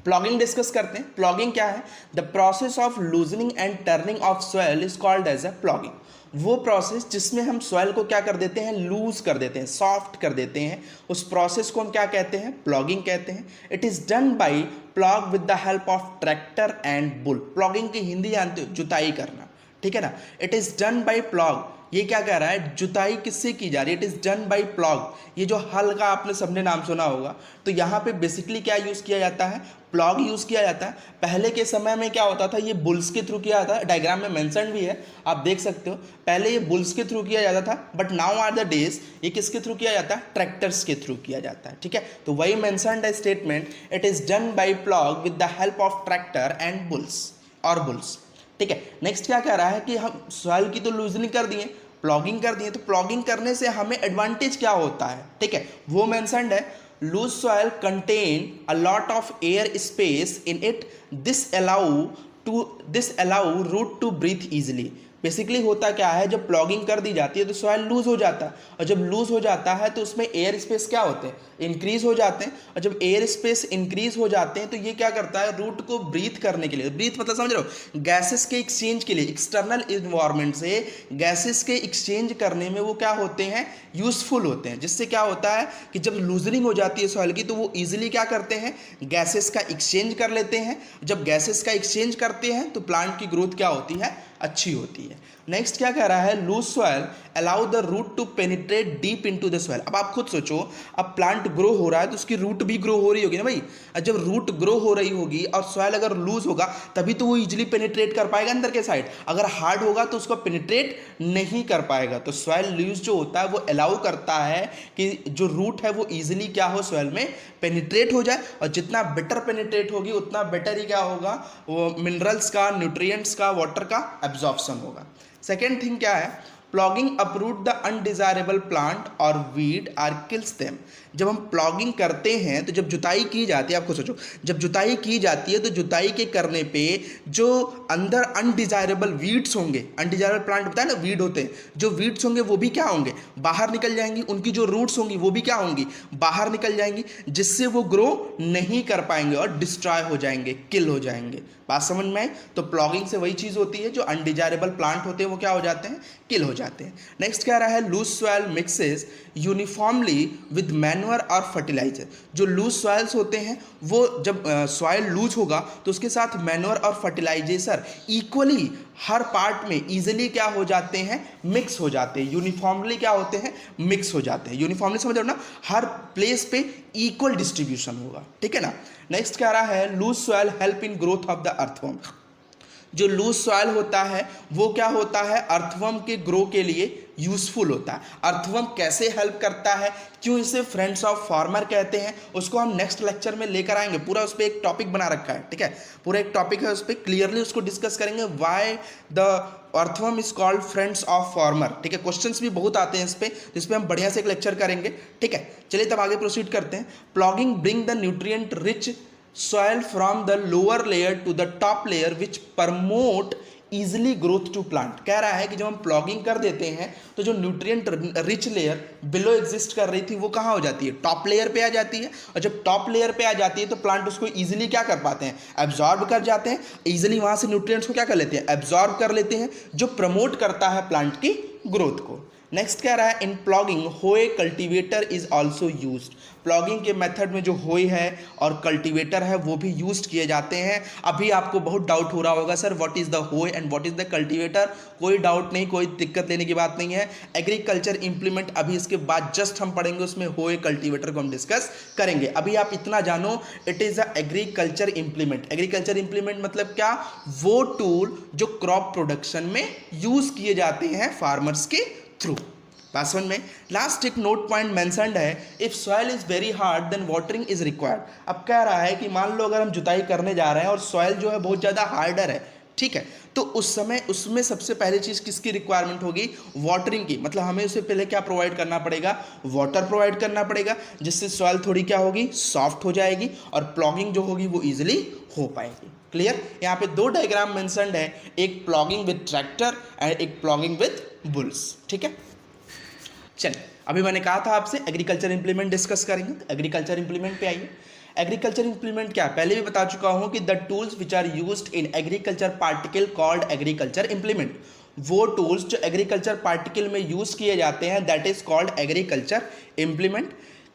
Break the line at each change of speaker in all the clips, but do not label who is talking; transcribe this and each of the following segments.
Plogging discuss करते हैं। Ploughing क्या है? The process of loosening and turning of soil is called as a ploughing. वो process जिसमें हम सॉइल को क्या कर देते हैं? लूज कर देते हैं, सॉफ्ट कर देते हैं, उस प्रोसेस को हम क्या कहते हैं? प्लॉगिंग कहते हैं। It is done by plough with the help of tractor and bull. Plogging की हिंदी जानते हो? जुताई करना, ठीक है ना। It is done by plough, ये क्या कह रहा है? जुताई किससे की जा रही है? It is done by plough. ये जो हल का आपने सबने नाम सुना होगा, तो यहाँ पे बेसिकली क्या यूज किया जाता है? प्लॉग यूज किया जाता है। पहले के समय में क्या होता था? ये बुल्स के थ्रू किया जाता है, डायग्राम में मेंशन भी है, आप देख सकते हो। पहले ये बुल्स के थ्रू किया जाता था, but now are the days ये किसके थ्रू किया जाता है? ट्रैक्टर्स के थ्रू किया जाता है, ठीक है। तो वही मेंशन्ड है statement, it is done by plough with the help of tractor and bulls और बुल्स, ठीक है। नेक्स्ट क्या कह रहा है कि हम सॉइल की तो लूजनिंग कर दिए, प्लॉगिंग कर दिए, तो प्लॉगिंग करने से हमें एडवांटेज क्या होता है, ठीक है, वो मेंशन्ड है। Loose soil contain a lot of air space in it, this allow root to breathe easily. Basically होता क्या है? जब प्लॉगिंग कर दी जाती है तो सॉइल लूज हो जाता है, और जब लूज हो जाता है तो उसमें एयर स्पेस क्या होते हैं? इंक्रीज हो जाते हैं, और जब एयर स्पेस इंक्रीज हो जाते हैं तो ये क्या करता है? रूट को ब्रीथ करने के लिए, ब्रीथ मतलब समझ रहे हो? गैसेस के एक्सचेंज के लिए, एक्सटर्नल इन्वायरमेंट से गैसेस के एक्सचेंज करने में वो क्या होते हैं? यूजफुल होते हैं। जिससे क्या होता है कि जब लूजनिंग हो जाती है सॉइल की, तो वो इजिली क्या करते हैं? गैसेस का एक्सचेंज कर लेते हैं। जब गैसेस का एक्सचेंज करते हैं तो प्लांट की ग्रोथ क्या होती है? अच्छी होती है। नेक्स्ट क्या कह रहा है? Loose soil allow the root to penetrate deep into the soil. अब आप खुद सोचो, अब प्लांट ग्रो हो रहा है तो उसकी रूट भी ग्रो हो रही होगी ना भाई। जब रूट ग्रो हो रही होगी और सॉइल अगर लूज होगा तभी तो वो इजिली पेनिट्रेट कर पाएगा अंदर के साइड। अगर हार्ड होगा तो उसको पेनिट्रेट नहीं कर पाएगा। तो सॉइल लूज जो होता है वो अलाउ करता है कि जो रूट है वो इजिली क्या हो? सॉइल में पेनिट्रेट हो जाए, और जितना बेटर पेनिट्रेट होगी उतना बेटर ही क्या होगा? वो मिनरल्स का, न्यूट्रिएंट्स का, वाटर का एब्जॉर्प्शन होगा। सेकेंड थिंग क्या है? Plogging uproot the undesirable plant और वीड आर किल्स देम। जब हम प्लॉगिंग करते हैं तो जब जुताई की जाती है, आपको सोचो, जब जुताई की जाती है तो जुताई के करने पे जो अंदर अनडिजायरेबल वीड्स होंगे, अनडिजायरेबल प्लांट होता है ना, वीड होते हैं, जो वीड्स होंगे वो भी क्या होंगे? बाहर निकल जाएंगी। उनकी जो रूट्स होंगी वो भी क्या होंगी? बाहर निकल जाएंगी, जिससे वो ग्रो नहीं कर पाएंगे और डिस्ट्रॉय हो जाएंगे, किल हो जाएंगे। बात समझ में आई? तो प्लॉगिंग से वही चीज़ होती है, जो अनडिजायरेबल प्लांट होते हैं वो क्या हो जाते हैं? किल हो जाते हैं। नेक्स्ट क्या रहा है? Loose soil mixes uniformly with manure और फर्टिलाइजर। जो लूज सॉइल्स होते हैं वो जब सॉइल लूज होगा तो उसके साथ मैन्योर और फर्टिलाइजेशन इक्वली हर पार्ट में इजिली क्या हो जाते हैं? मिक्स हो जाते हैं। यूनिफॉर्मली क्या होते हैं? मिक्स हो जाते हैं। यूनिफॉर्मली समझ रहे हो ना? हर प्लेस पे इक्वल डिस्ट्रीब्यूशन होगा, ठीक है ना। नेक्स्ट क्या रहा है? Loose soil help in growth of the earthworm. जो लूज सॉइल होता है वो क्या होता है? अर्थवर्म के ग्रो के लिए यूजफुल होता है। अर्थवर्म कैसे हेल्प करता है, क्यों इसे फ्रेंड्स ऑफ फार्मर कहते हैं, उसको हम नेक्स्ट लेक्चर में लेकर आएंगे। पूरा उस पर एक टॉपिक बना रखा है, ठीक है, पूरा एक टॉपिक है, उस पर क्लियरली उसको डिस्कस करेंगे। Why the earthworm is called friends of farmer, ठीक है। क्वेश्चंस भी बहुत आते हैं इस पर, तो इस पर हम बढ़िया से एक लेक्चर करेंगे, ठीक है। चलिए तब आगे प्रोसीड करते हैं। Plogging bring the nutrient rich soil from the lower layer to the top layer which promote easily growth to plant। कह रहा है कि जब हम प्लॉगिंग कर देते हैं तो जो nutrient rich layer below exist कर रही थी वो कहाँ हो जाती है? टॉप लेयर पे आ जाती है। और जब टॉप लेयर पे आ जाती है तो प्लांट उसको इजीली क्या कर पाते हैं? एब्जॉर्ब कर जाते हैं। इजीली वहाँ से न्यूट्रिएंट्स को क्या कर लेते हैं? एब्जॉर्ब कर लेते हैं, जो प्रमोट करता है प्लांट की ग्रोथ को। नेक्स्ट क्या रहा है? इन प्लॉगिंग होए cultivator is also used. Plogging के मेथड में जो होए है और कल्टीवेटर है वो भी यूज किए जाते हैं। अभी आपको बहुत डाउट हो रहा होगा, सर व्हाट इज द होए and what is the cultivator. कोई डाउट नहीं, कोई दिक्कत लेने की बात नहीं है। एग्रीकल्चर इंप्लीमेंट अभी इसके बाद जस्ट हम पढ़ेंगे, उसमें होए कल्टीवेटर को हम डिस्कस करेंगे। अभी आप इतना जानो, it is a agriculture implement. Agriculture implement मतलब क्या? वो टूल जो क्रॉप प्रोडक्शन में यूज किए जाते हैं फार्मर्स के थ्रू। बात समझ में? लास्ट एक नोट पॉइंट मेंशन्ड है, if soil is very hard then watering is required. अब कह रहा है कि मान लो अगर हम जुताई करने जा रहे हैं और सॉइल जो है बहुत ज़्यादा हार्डर है, ठीक है, तो उस समय उसमें सबसे पहली चीज़ किसकी रिक्वायरमेंट होगी? वाटरिंग की। मतलब हमें उससे पहले क्या प्रोवाइड करना पड़ेगा? वाटर प्रोवाइड करना पड़ेगा, जिससे सॉइल थोड़ी क्या होगी? सॉफ्ट हो जाएगी और प्लॉगिंग जो होगी वो ईजिली हो पाएगी। क्लियर? यहाँ पे दो डायग्राम मेंशन्ड है, एक प्लॉगिंग विद ट्रैक्टर एंड एक प्लॉगिंग विद बुल्स, ठीक है। चलिए, अभी मैंने कहा था आपसे एग्रीकल्चर इंप्लीमेंट डिस्कस करेंगे, तो एग्रीकल्चर इंप्लीमेंट पे आइए। एग्रीकल्चर इंप्लीमेंट क्या है, पहले भी बता चुका हूं कि the tools which are used in agriculture particle called agriculture implement. वो टूल्स जो एग्रीकल्चर पार्टिकल में यूज किए जाते हैं that is called agriculture implement.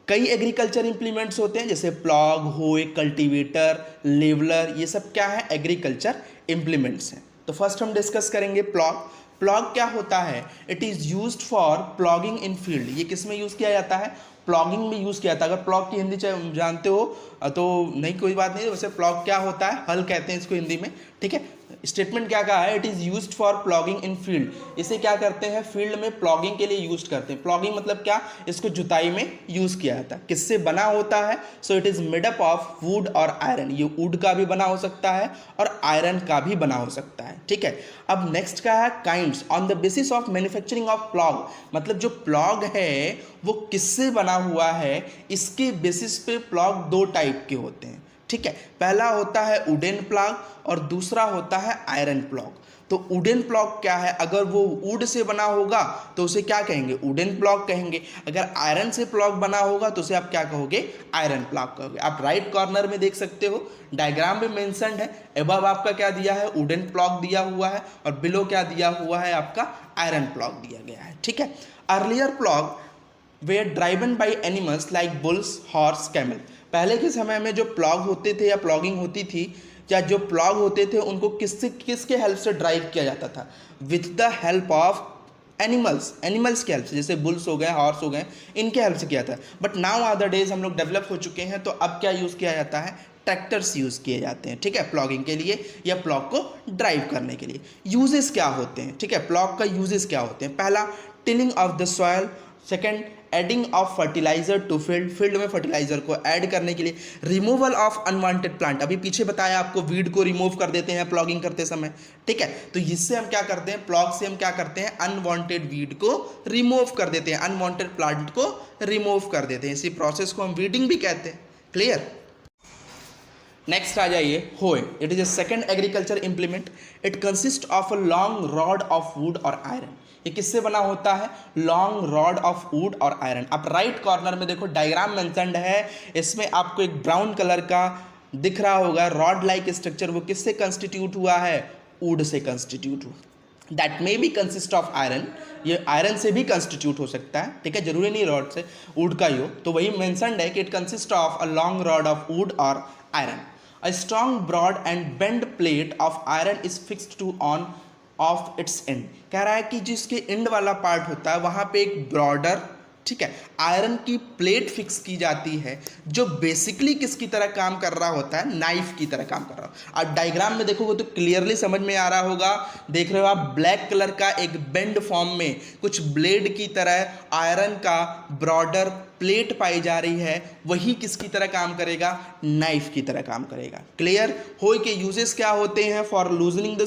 कई एग्रीकल्चर इंप्लीमेंट्स होते हैं जैसे प्लॉग, होए, कल्टीवेटर, लेवलर, ये सब क्या है, एग्रीकल्चर इंप्लीमेंट्स हैं। तो फर्स्ट हम डिस्कस करेंगे प्लॉग। प्लॉग क्या होता है, it is used for plogging in field. ये किस में यूज़ किया जाता है, प्लॉगिंग में यूज़ किया जाता है। अगर प्लॉग की हिंदी जानते हो तो नहीं, कोई बात नहीं। वैसे प्लॉग क्या होता है, हल कहते हैं इसको हिंदी में, ठीक है। स्टेटमेंट क्या कहा है, it is used for plogging in field. इसे क्या करते हैं, फील्ड में प्लॉगिंग के लिए यूज करते हैं। प्लॉगिंग मतलब क्या, इसको जुताई में यूज़ किया जाता है। किससे बना होता है, so it is made up of would और आयरन। ये वुड का भी बना हो सकता है और आयरन का भी बना हो सकता है, ठीक है। अब नेक्स्ट क्या है, kinds on the basis of manufacturing of plough. मतलब जो प्लॉग है वो किससे बना हुआ है, इसके बेसिस पे प्लॉग दो टाइप के होते हैं, ठीक है। पहला होता है वुडन प्लॉग और दूसरा होता है आयरन प्लॉग। तो वुडन प्लॉग क्या है, अगर वो वुड से बना होगा तो उसे क्या कहेंगे, वुडन प्लॉग कहेंगे। अगर आयरन से प्लॉग बना होगा तो उसे आप क्या कहोगे, आयरन प्लॉग कहोगे। आप राइट कॉर्नर में देख सकते हो, डायग्राम में मेंशन्ड है। अबव आपका क्या दिया है, वुडन प्लॉग दिया हुआ है और बिलो क्या दिया हुआ है, आपका आयरन प्लॉग दिया गया है, ठीक है। Earlier plough were driven by animals like bulls, horse, camel. पहले के समय में जो प्लॉग होते थे या प्लॉगिंग होती थी, या जो प्लॉग होते थे उनको किसके हेल्प से ड्राइव किया जाता था, with the help of animals के हेल्प से, जैसे बुल्स हो गए, हॉर्स हो गए, इनके हेल्प से किया था। बट नाउ अदर डेज हम लोग डेवलप हो चुके हैं, तो अब क्या यूज़ किया जाता है, ट्रैक्टर्स यूज़ किए जाते हैं, ठीक है, प्लॉगिंग के लिए या प्लॉग को ड्राइव करने के लिए। यूजेस क्या होते हैं, ठीक है, प्लॉग का यूजेस क्या होते हैं। पहला, tilling of the soil. Second, adding of fertiliser to field में फर्टिलाइजर को ऐड करने के लिए। रिमूवल ऑफ अनवांटेड प्लांट, अभी पीछे बताया आपको, वीड को रिमूव कर देते हैं प्लॉगिंग करते समय, ठीक है। तो इससे हम क्या करते हैं, प्लॉग से हम क्या करते हैं, अनवांटेड वीड को रिमूव कर देते हैं, अनवांटेड प्लांट को रिमूव कर देते हैं। इसी प्रोसेस को हम वीडिंग भी कहते हैं, क्लियर। नेक्स्ट आ जाइए, होए। It is a second agriculture implement. It consist of a long rod of would और आयरन। ये किससे बना होता है, लॉन्ग रॉड ऑफ वुड और आयरन। आप राइट कॉर्नर में देखो, डायग्राम मेंशन्ड है, इसमें आपको एक ब्राउन कलर का दिख रहा होगा रॉड लाइक स्ट्रक्चर। वो किससे कंस्टिट्यूट हुआ है, वुड से कंस्टिट्यूट हुआ। That may be consist of iron, ये आयरन से भी कंस्टिट्यूट हो सकता है, ठीक है, जरूरी नहीं रॉड से, वुड का ही हो। तो वही मेंशन्ड है कि it consist of a long rod of would और iron. A strong, broad and bent plate of iron is fixed to on of its end। कह रहा है कि जिसके एंड वाला पार्ट होता है वहाँ पे एक ब्रॉडर, ठीक है, आयरन की प्लेट फिक्स की जाती है, जो बेसिकली किसकी तरह काम कर रहा होता है, नाइफ की तरह काम कर रहा हो। आप डायग्राम में देखोगे तो क्लियरली समझ में आ रहा होगा, देख रहे हो आप, ब्लैक कलर का एक बेंड फॉर्म में कुछ ब्लेड की तरह आयरन का ब्रॉडर प्लेट पाई जा रही है, वही किसकी तरह काम करेगा, नाइफ की तरह काम करेगा, क्लियर। होए के यूजेस क्या होते हैं, फॉर लूजनिंग द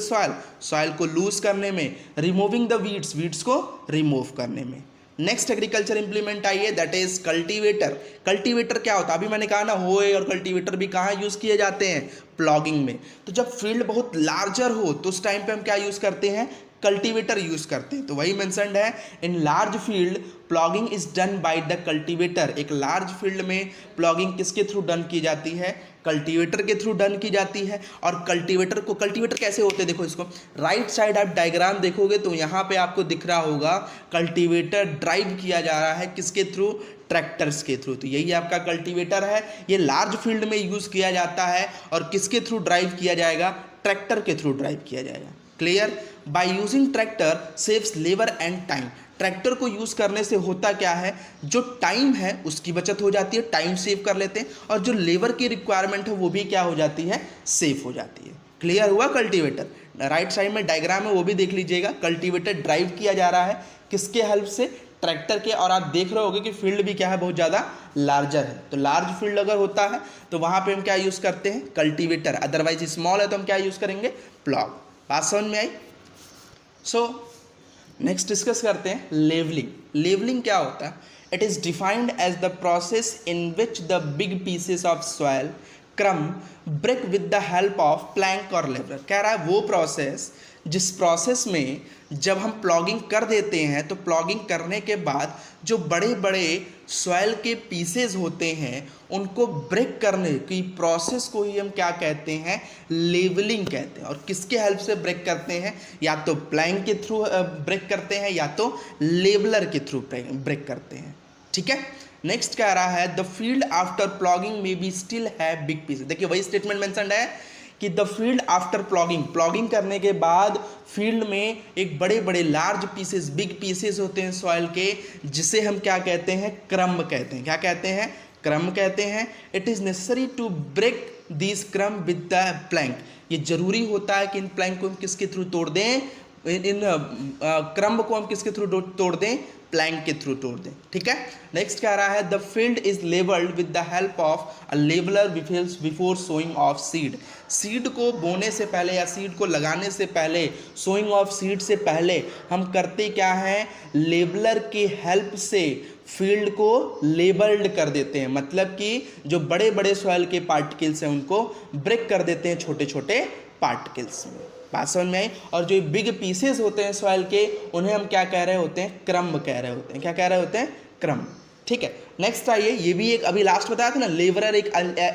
सॉइल को लूज करने में, रिमूविंग द वीड्स को रिमूव करने में। नेक्स्ट एग्रीकल्चर इंप्लीमेंट आई है, दैट इज कल्टीवेटर। कल्टीवेटर क्या होता है, अभी मैंने कहा ना, होए और कल्टीवेटर भी कहाँ यूज किए जाते हैं, प्लॉगिंग में। तो जब फील्ड बहुत लार्जर हो तो उस टाइम पे हम क्या यूज करते हैं, कल्टीवेटर यूज करते हैं। तो वही मेंशन्ड है, in large field plogging is done by the cultivator. एक लार्ज फील्ड में प्लॉगिंग किसके थ्रू डन की जाती है, कल्टीवेटर के थ्रू डन की जाती है। और कल्टीवेटर कैसे होते हैं, देखो इसको राइट साइड आप डायग्राम देखोगे तो यहाँ पे आपको दिख रहा होगा कल्टीवेटर ड्राइव किया जा रहा है, किसके थ्रू, ट्रैक्टर्स के थ्रू। तो यही आपका कल्टीवेटर है, ये लार्ज फील्ड में यूज़ किया जाता है और किसके थ्रू ड्राइव किया जाएगा, ट्रैक्टर के थ्रू ड्राइव किया जाएगा, clear. By using tractor saves labour and time. Tractor को यूज़ करने से होता क्या है, जो टाइम है उसकी बचत हो जाती है, टाइम सेव कर लेते हैं, और जो लेबर की रिक्वायरमेंट है वो भी क्या हो जाती है, सेव हो जाती है, क्लियर हुआ। कल्टीवेटर राइट साइड में डायग्राम है वो भी देख लीजिएगा, कल्टीवेटर ड्राइव किया जा रहा है किसके हेल्प से, ट्रैक्टर के। और आप देख रहे होगे कि फील्ड भी क्या है, बहुत ज़्यादा लार्जर है। तो लार्ज फील्ड अगर होता है तो वहाँ पे हम क्या यूज़ करते हैं, कल्टीवेटर। अदरवाइज स्मॉल है तो हम क्या यूज़ करेंगे, प्लॉग। बात समझ में आई। सो नेक्स्ट डिस्कस करते हैं लेवलिंग। लेवलिंग क्या होता है, it is defined as the process in which the big pieces of soil crumb break with the help of plank और लेवलर। कह रहा है वो प्रोसेस जिस प्रोसेस में जब हम प्लॉगिंग कर देते हैं तो प्लॉगिंग करने के बाद जो बड़े बड़े सॉइल के पीसेज होते हैं उनको ब्रेक करने की प्रोसेस को ही हम क्या कहते हैं, लेवलिंग कहते हैं। और किसके हेल्प से ब्रेक करते हैं, या तो प्लैंक के थ्रू ब्रेक करते हैं या तो लेवलर के थ्रू ब्रेक करते हैं। ठीक है, नेक्स्ट कह रहा है the field after plogging may be still have big pieces. देखिए वही स्टेटमेंट मेंशन्ड है कि the field after plogging, plogging करने के बाद फील्ड में एक बड़े बड़े लार्ज पीसेस, बिग पीसेस होते हैं सॉइल के, जिसे हम क्या कहते हैं, क्रम कहते हैं। क्या कहते हैं, क्रम कहते हैं। It is necessary to break this crumb with the plank. ये जरूरी होता है कि इन प्लैंक को हम किसके थ्रू तोड़ दें, इन क्रम को हम किसके थ्रू तोड़ दें, प्लैंक के थ्रू तोड़ दें। ठीक है, नेक्स्ट कह रहा है the field is levelled with the help of a leveller before sowing of seed. Seed को बोने से पहले या सीड को लगाने से पहले, सोइंग ऑफ सीड से पहले हम करते क्या हैं, लेवलर की हेल्प से फील्ड को लेबल्ड कर देते हैं। मतलब कि जो बड़े बड़े सॉइल के पार्टिकल्स हैं उनको ब्रेक कर देते हैं छोटे छोटे पार्टिकल्स में। बात समझ में आई। और जो बिग पीसेस होते हैं सॉइल के उन्हें हम क्या कह रहे होते हैं, क्रम कह रहे होते हैं। क्या कह रहे होते हैं, क्रम। ठीक है, नेक्स्ट आइए, ये भी एक अभी लास्ट बताया था ना, लेवलर एक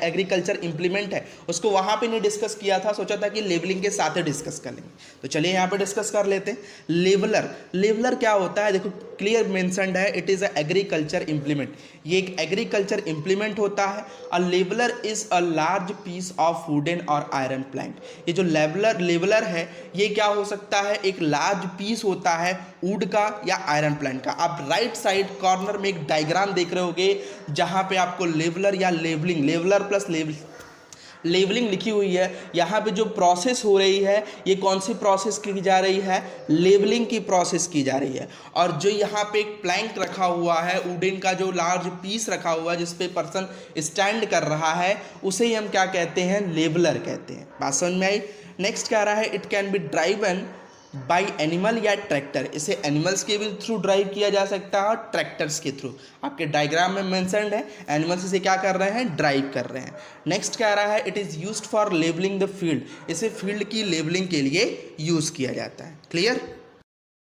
एग्रीकल्चर इंप्लीमेंट है, उसको वहाँ पे नहीं डिस्कस किया था, सोचा था कि लेवलिंग के साथ ही डिस्कस कर लेंगे। तो चलिए यहाँ पे डिस्कस कर लेते हैं। लेवलर, लेवलर क्या होता है, देखो क्लियर मेंशन्ड है, it is a agriculture implement. ये एक एग्रीकल्चर इंप्लीमेंट होता है। A leveller is a large piece of wooden और आयरन प्लैंक। ये जो लेवलर है ये क्या हो सकता है, एक लार्ज पीस होता है वुड का या आयरन प्लैंक का। आप राइट साइड कॉर्नर में एक डायग्राम देख रहे होगे जहां पे आपको लेवलर या लेवलिंग, लेवलर प्लस लेवलिंग लिखी हुई है। यहाँ पे जो प्रोसेस हो रही है ये कौन सी प्रोसेस की जा रही है, लेवलिंग की प्रोसेस की जा रही है। और जो यहाँ पे एक प्लैंक रखा हुआ है, वुडन का जो लार्ज पीस रखा हुआ है जिस पे पर्सन स्टैंड कर रहा है, उसे ही हम क्या कहते हैं, लेवलर कहते हैं। बात समझ में आई। नेक्स्ट कह रहा है it can be driven by animal या ट्रैक्टर। इसे एनिमल्स के भी थ्रू ड्राइव किया जा सकता है और ट्रैक्टर्स के थ्रू। आपके डायग्राम में मेंशन्ड है, एनिमल्स इसे क्या कर रहे हैं, ड्राइव कर रहे हैं। नेक्स्ट कह रहा है it is used for labelling the field. इसे फील्ड की लेबलिंग के लिए यूज़ किया जाता है। क्लियर।